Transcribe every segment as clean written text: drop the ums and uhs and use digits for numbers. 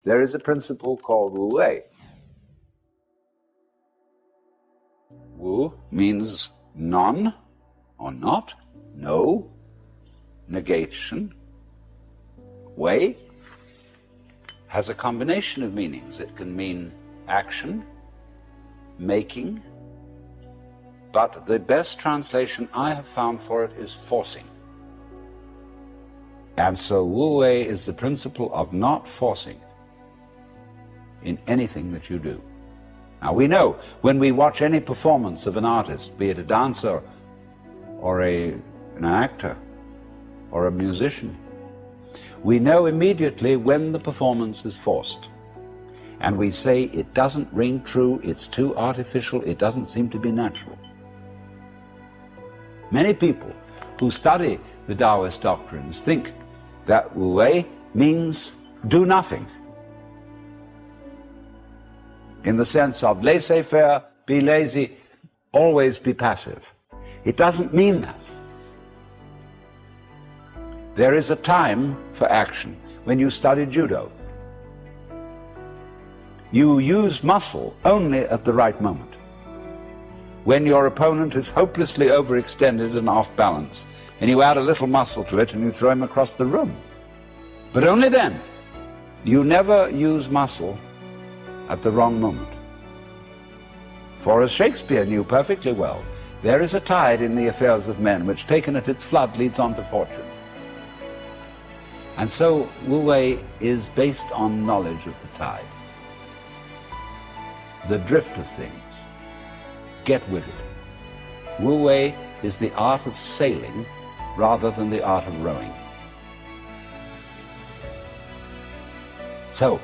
there is a principle called Wu Wei. Wu means none or not, no, negation. Wei has a combination of meanings. It can mean action, making, but the best translation I have found for it is forcing. And so Wu Wei is the principle of not forcing in anything that you do. Now we know when we watch any performance of an artist, be it a dancer or an actor or a musician, we know immediately when the performance is forced. And we say it doesn't ring true, it's too artificial, it doesn't seem to be natural. Many people who study the Taoist doctrines think that Wu Wei means do nothing, in the sense of laissez-faire, be lazy, always be passive. It doesn't mean that. There is a time for action. When you study Judo, you use muscle only at the right moment. When your opponent is hopelessly overextended and off balance, and you add a little muscle to it and you throw him across the room. But only then. You never use muscle at the wrong moment. For as Shakespeare knew perfectly well, there is a tide in the affairs of men which, taken at its flood, leads on to fortune. And so Wu Wei is based on knowledge of the tide, the drift of things. Get with it. Wu Wei is the art of sailing rather than the art of rowing. So,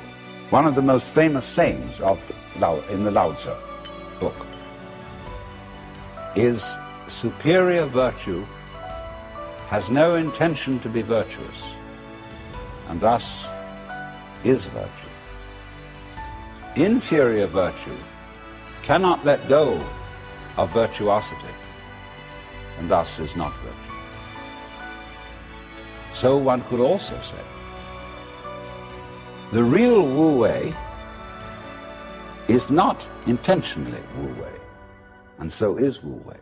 one of the most famous sayings in the Laozi book is superior virtue has no intention to be virtuous, and thus is virtue. Inferior virtue cannot let go of virtuosity, and thus is not virtue. So one could also say, the real Wu Wei is not intentionally Wu Wei, and so is Wu Wei.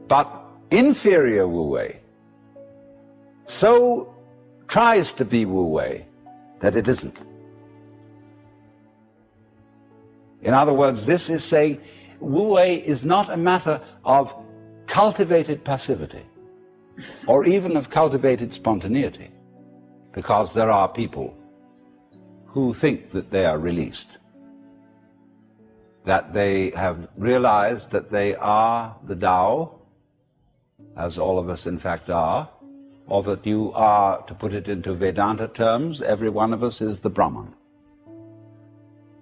But inferior Wu Wei so tries to be Wu Wei that it isn't. In other words, this is saying Wu Wei is not a matter of cultivated passivity or even of cultivated spontaneity, because there are people who think that they are released, that they have realized that they are the Tao, as all of us in fact are, or that you are, to put it into Vedanta terms, every one of us is the Brahman,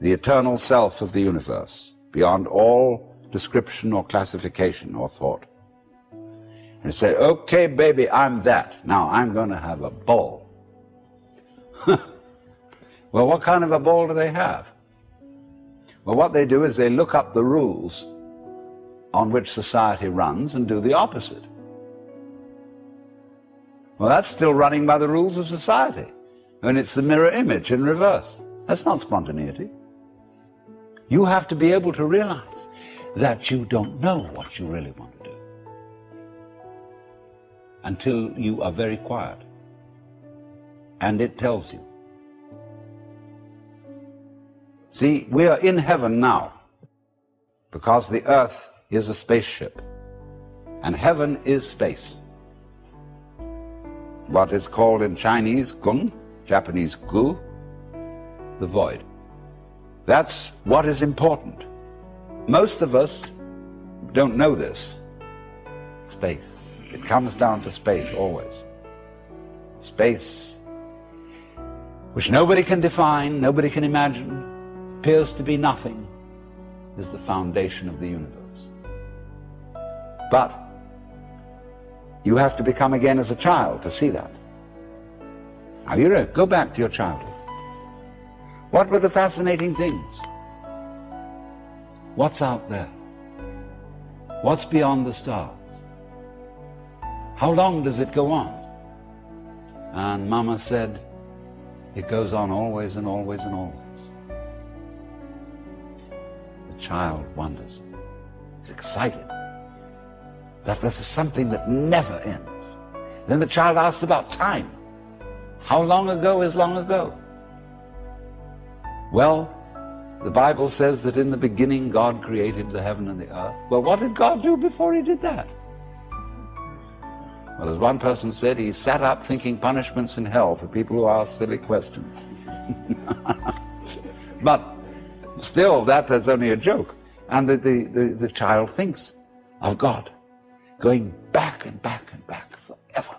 the eternal self of the universe, beyond all description or classification or thought. And say, okay, baby, I'm that. Now I'm going to have a ball. Well, what kind of a ball do they have? Well, what they do is they look up the rules on which society runs and do the opposite. Well, that's still running by the rules of society. And it's the mirror image in reverse. That's not spontaneity. You have to be able to realize that you don't know what you really want to do until you are very quiet. And it tells you. See, we are in heaven now because the earth is a spaceship and heaven is space. What is called in Chinese Gung, Japanese Gu, the void. That's what is important. Most of us don't know this. Space. It comes down to space always. Space, which nobody can define, nobody can imagine, appears to be nothing, is the foundation of the universe. But you have to become again as a child to see that. Now you go back to your childhood. What were the fascinating things? What's out there? What's beyond the stars? How long does it go on? And Mama said, It goes on always and always and always. The child wonders. He's excited. That this is something that never ends. Then the child asks about time. How long ago is long ago? Well, the Bible says that in the beginning God created the heaven and the earth. Well, what did God do before he did that? Well, as one person said, he sat up thinking punishments in hell for people who ask silly questions. But still, that is only a joke. And the child thinks of God going back and back and back forever,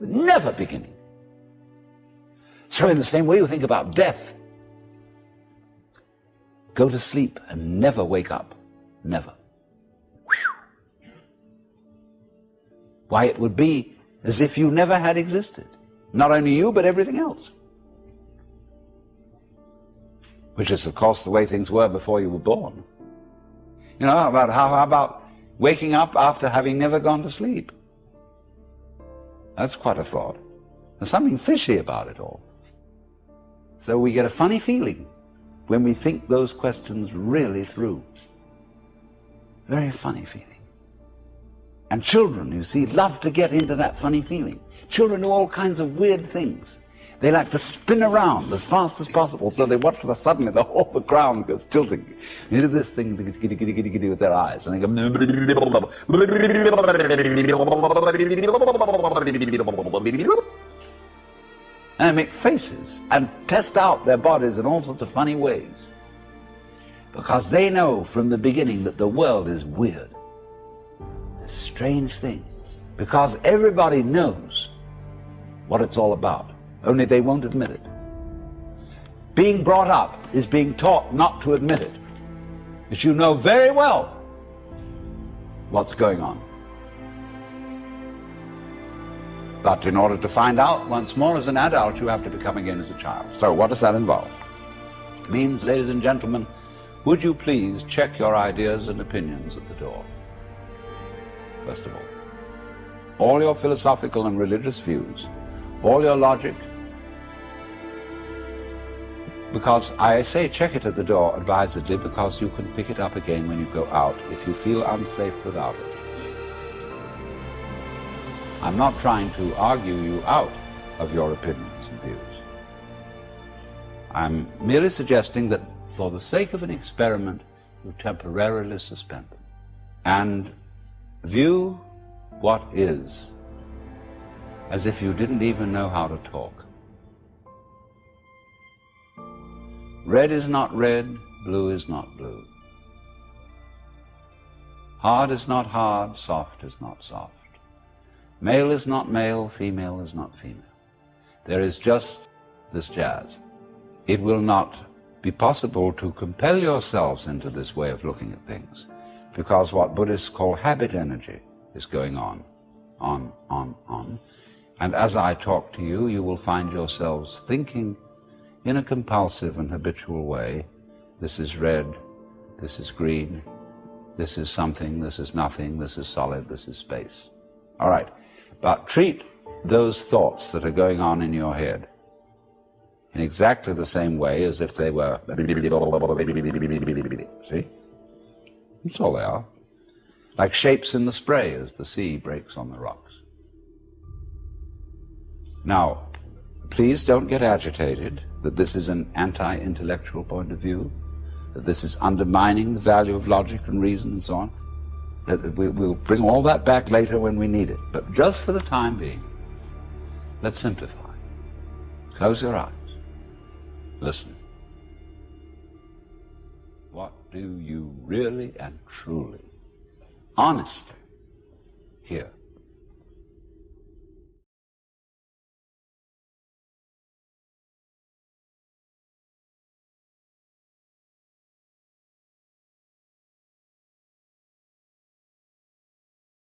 never beginning. So in the same way you think about death. Go to sleep and never wake up. Never. Why, it would be as if you never had existed. Not only you, but everything else. Which is, of course, the way things were before you were born. You know, how about waking up after having never gone to sleep? That's quite a thought. There's something fishy about it all. So we get a funny feeling when we think those questions really through. Very funny feeling. And children, you see, love to get into that funny feeling. Children do all kinds of weird things. They like to spin around as fast as possible, so they watch suddenly the whole ground goes tilting. They do this thing giddy, giddy, giddy, giddy with their eyes, and they go and they make faces and test out their bodies in all sorts of funny ways. Because they know from the beginning that the world is weird. This strange thing. Because everybody knows what it's all about. Only they won't admit it. Being brought up is being taught not to admit it. But you know very well what's going on. But in order to find out once more as an adult, you have to become again as a child. So what does that involve? It means, ladies and gentlemen, would you please check your ideas and opinions at the door? First of all your philosophical and religious views, all your logic, because I say check it at the door advisedly, because you can pick it up again when you go out if you feel unsafe without it. I'm not trying to argue you out of your opinions and views. I'm merely suggesting that for the sake of an experiment, you temporarily suspend them and view what is as if you didn't even know how to talk. Red is not red, blue is not blue. Hard is not hard, soft is not soft. Male is not male, female is not female. There is just this jazz. It will not be possible to compel yourselves into this way of looking at things, because what Buddhists call habit energy is going on. And as I talk to you, you will find yourselves thinking in a compulsive and habitual way, this is red, this is green, this is something, this is nothing, this is solid, this is space. All right. But treat those thoughts that are going on in your head in exactly the same way as if they were, see? That's all they are. Like shapes in the spray as the sea breaks on the rocks. Now, please don't get agitated that this is an anti-intellectual point of view, that this is undermining the value of logic and reason and so on. That we'll bring all that back later when we need it. But just for the time being, let's simplify. Close your eyes. Listen. What do you really and truly, honestly hear?